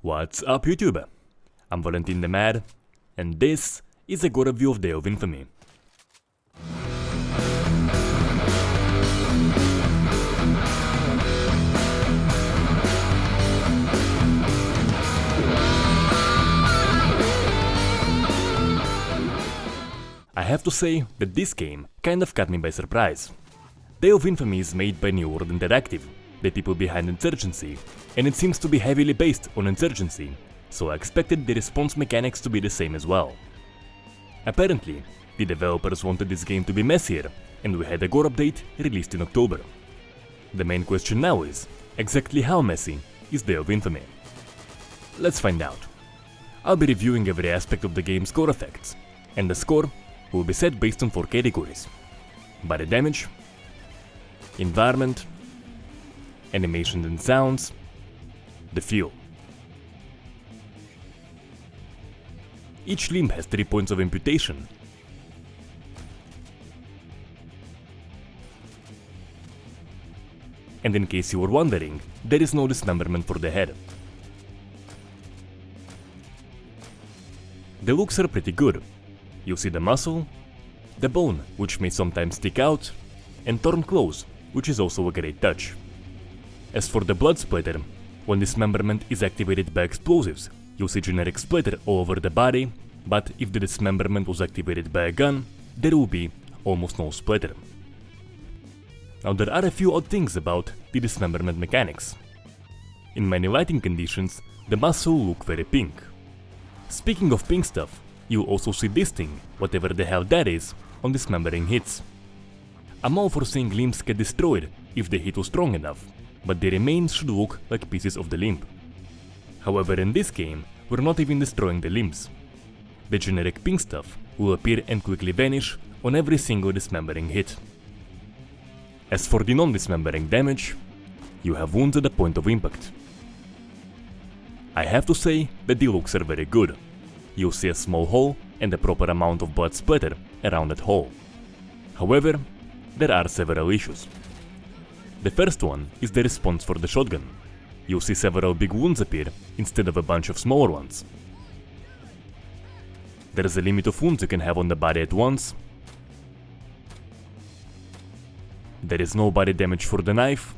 What's up, YouTube? I'm Valentin the Mad, and this is a Gore review of Day of Infamy. I have to say that this game kind of caught me by surprise. Day of Infamy is made by New World Interactive, the people behind Insurgency, and it seems to be heavily based on Insurgency, so I expected the response mechanics to be the same as well. Apparently, the developers wanted this game to be messier, and we had a Gore update released in October. The main question now is, exactly how messy is Day of Infamy? Let's find out. I'll be reviewing every aspect of the game's Gore effects, and the score will be set based on 4 categories: body damage, environment, animations and sounds, the feel. Each limb has 3 points of imputation. And in case you were wondering, there is no dismemberment for the head. The looks are pretty good. You see the muscle, the bone, which may sometimes stick out, and torn clothes, which is also a great touch. As for the blood splatter, when dismemberment is activated by explosives, you'll see generic splatter all over the body, but if the dismemberment was activated by a gun, there will be almost no splatter. Now there are a few odd things about the dismemberment mechanics. In many lighting conditions, the muscle will look very pink. Speaking of pink stuff, you'll also see this thing, whatever the hell that is, on dismembering hits. I'm all for seeing limbs get destroyed if the hit was strong enough, but the remains should look like pieces of the limb. However, in this game, we're not even destroying the limbs. The generic pink stuff will appear and quickly vanish on every single dismembering hit. As for the non-dismembering damage, you have wounds at the point of impact. I have to say that the looks are very good. You'll see a small hole and a proper amount of blood splatter around that hole. However, there are several issues. The first one is the response for the shotgun. You'll see several big wounds appear instead of a bunch of smaller ones. There is a limit of wounds you can have on the body at once. There is no body damage for the knife.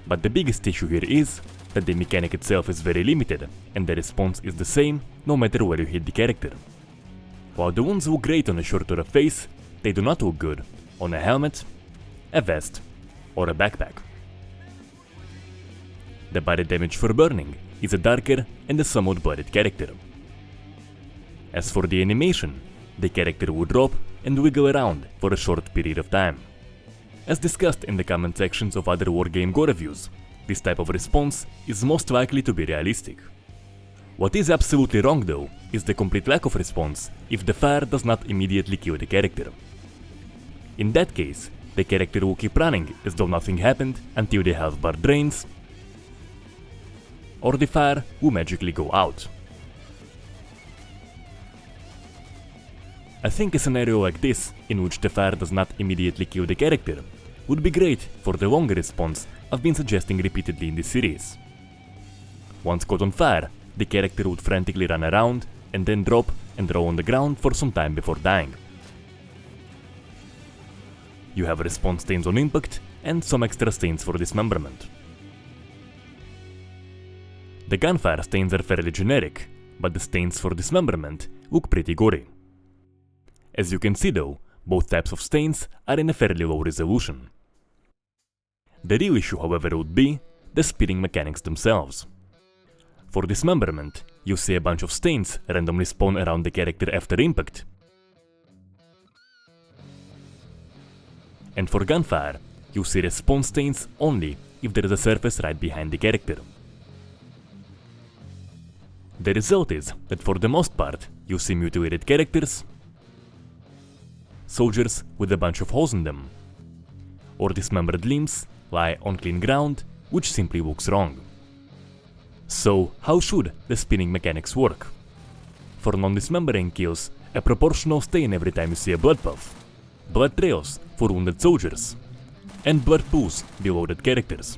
But the biggest issue here is that the mechanic itself is very limited, and the response is the same no matter where you hit the character. While the wounds look great on a shirt or a face, they do not look good on a helmet, a vest, or a backpack. The body damage for burning is a darker and a somewhat bloodied character. As for the animation, the character will drop and wiggle around for a short period of time. As discussed in the comment sections of other wargame Gore reviews, this type of response is most likely to be realistic. What is absolutely wrong though is the complete lack of response if the fire does not immediately kill the character. In that case, the character will keep running as though nothing happened until the health bar drains, or the fire will magically go out. I think a scenario like this, in which the fire does not immediately kill the character, would be great for the longer response I've been suggesting repeatedly in this series. Once caught on fire, the character would frantically run around and then drop and roll on the ground for some time before dying. You have response stains on impact and some extra stains for dismemberment. The gunfire stains are fairly generic, but the stains for dismemberment look pretty gory. As you can see though, both types of stains are in a fairly low resolution. The real issue, however, would be the speeding mechanics themselves. For dismemberment, you see a bunch of stains randomly spawn around the character after impact. And for gunfire, you see response stains only if there is a surface right behind the character. The result is that for the most part, you see mutilated characters, soldiers with a bunch of holes in them, or dismembered limbs lie on clean ground, which simply looks wrong. So, how should the spinning mechanics work? For non-dismembering kills, a proportional stain every time you see a blood puff, blood trails for wounded soldiers, and blood pools below dead characters.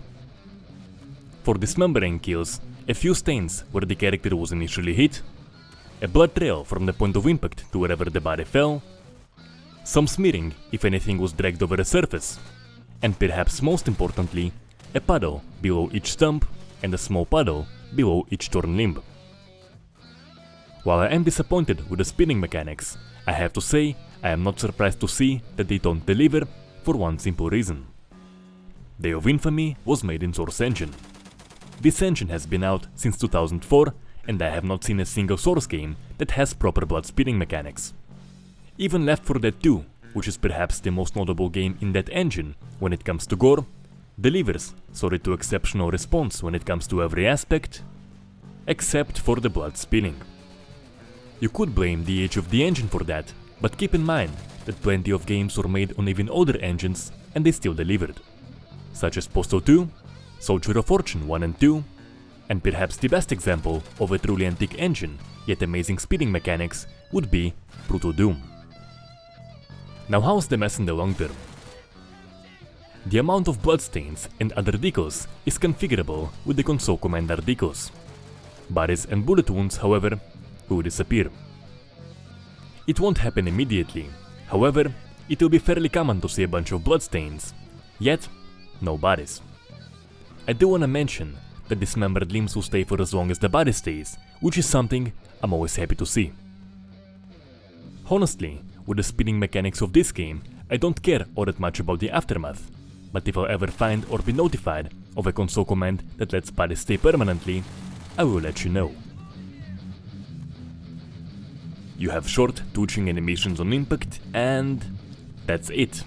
for dismembering kills, a few stains where the character was initially hit, a blood trail from the point of impact to wherever the body fell, some smearing if anything was dragged over a surface, and perhaps most importantly, a puddle below each stump and a small puddle below each torn limb. While I am disappointed with the spinning mechanics, I have to say I am not surprised to see that they don't deliver for one simple reason. Day of Infamy was made in Source Engine. This engine has been out since 2004 and I have not seen a single Source game that has proper blood spinning mechanics. Even Left 4 Dead 2, which is perhaps the most notable game in that engine when it comes to gore, delivers solid to exceptional response when it comes to every aspect, except for the blood spinning. You could blame the age of the engine for that, but keep in mind that plenty of games were made on even older engines and they still delivered, such as Postal 2, Soldier of Fortune 1 and 2, and perhaps the best example of a truly antique engine yet amazing speeding mechanics would be Brutal Doom. Now how's the mess in the long term? The amount of bloodstains and other decals is configurable with the console commander decals. Bodies and bullet wounds, however, will disappear. It won't happen immediately, however, it will be fairly common to see a bunch of bloodstains, yet no bodies. I do wanna mention that dismembered limbs will stay for as long as the body stays, which is something I'm always happy to see. Honestly, with the spinning mechanics of this game, I don't care all that much about the aftermath, but if I'll ever find or be notified of a console command that lets bodies stay permanently, I will let you know. You have short twitching animations on impact and that's it.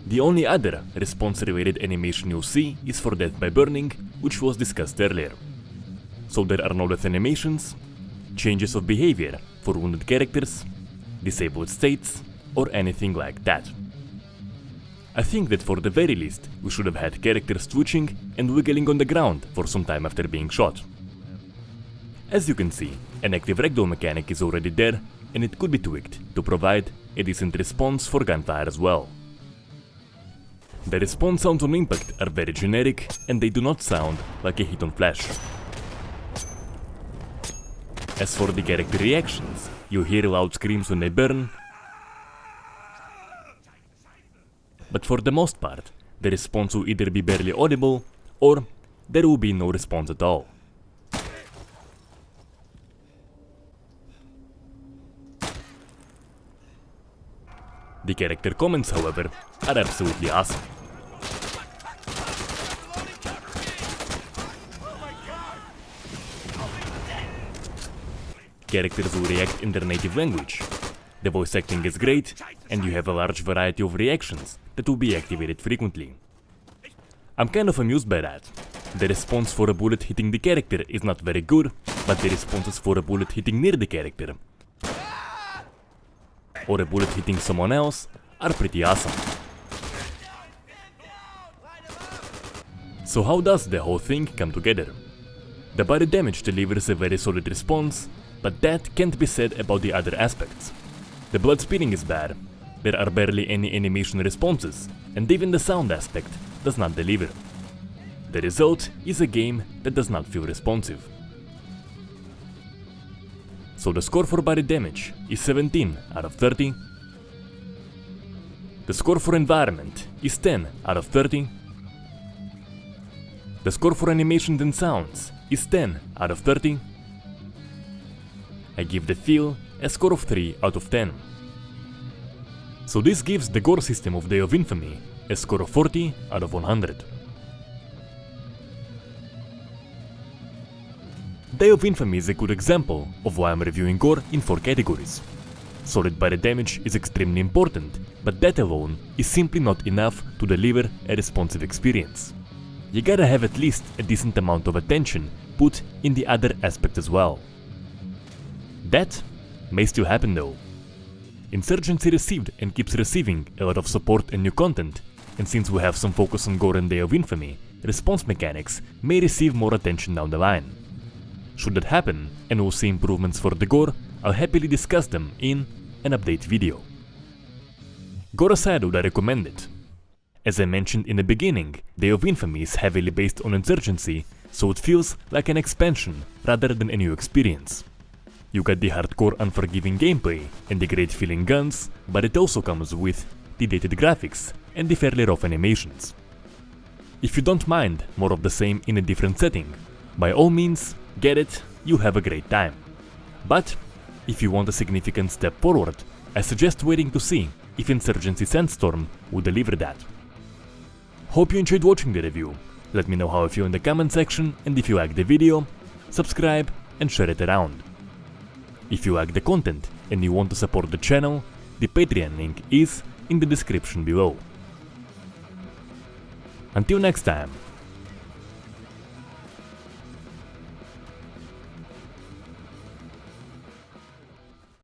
The only other response-related animation you'll see is for death by burning, which was discussed earlier. So there are no death animations, changes of behavior for wounded characters, disabled states, or anything like that. I think that for the very least, we should have had characters twitching and wiggling on the ground for some time after being shot. As you can see, an active ragdoll mechanic is already there, and it could be tweaked to provide a decent response for gunfire as well. The response sounds on impact are very generic and they do not sound like a hit on flash. As for the character reactions, you hear loud screams when they burn, but for the most part, the response will either be barely audible or there will be no response at all. The character comments, however, are absolutely awesome. Characters will react in their native language. The voice acting is great, and you have a large variety of reactions that will be activated frequently. I'm kind of amused by that. The response for a bullet hitting the character is not very good, but the responses for a bullet hitting near the character or a bullet hitting someone else are pretty awesome. So how does the whole thing come together? The body damage delivers a very solid response, but that can't be said about the other aspects. The blood spinning is bad, there are barely any animation responses, and even the sound aspect does not deliver. The result is a game that does not feel responsive. So the score for body damage is 17 out of 30. The score for environment is 10 out of 30. The score for animations and sounds is 10 out of 30. I give the feel a score of 3 out of 10. So this gives the gore system of Day of Infamy a score of 40 out of 100. Day of Infamy is a good example of why I'm reviewing gore in 4 categories. Solid body damage is extremely important, but that alone is simply not enough to deliver a responsive experience. You gotta have at least a decent amount of attention put in the other aspect as well. That may still happen though. Insurgency received and keeps receiving a lot of support and new content, and since we have some focus on gore and Day of Infamy, response mechanics may receive more attention down the line. Should that happen, and we'll see improvements for the gore, I'll happily discuss them in an update video. Gore aside, would I recommend it? As I mentioned in the beginning, Day of Infamy is heavily based on Insurgency, so it feels like an expansion rather than a new experience. You get the hardcore unforgiving gameplay and the great feeling guns, but it also comes with the dated graphics and the fairly rough animations. If you don't mind more of the same in a different setting, by all means, get it, you'll have a great time. But if you want a significant step forward, I suggest waiting to see if Insurgency Sandstorm will deliver that. Hope you enjoyed watching the review. Let me know how you feel in the comment section, and if you like the video, subscribe and share it around. If you like the content and you want to support the channel, the Patreon link is in the description below. Until next time.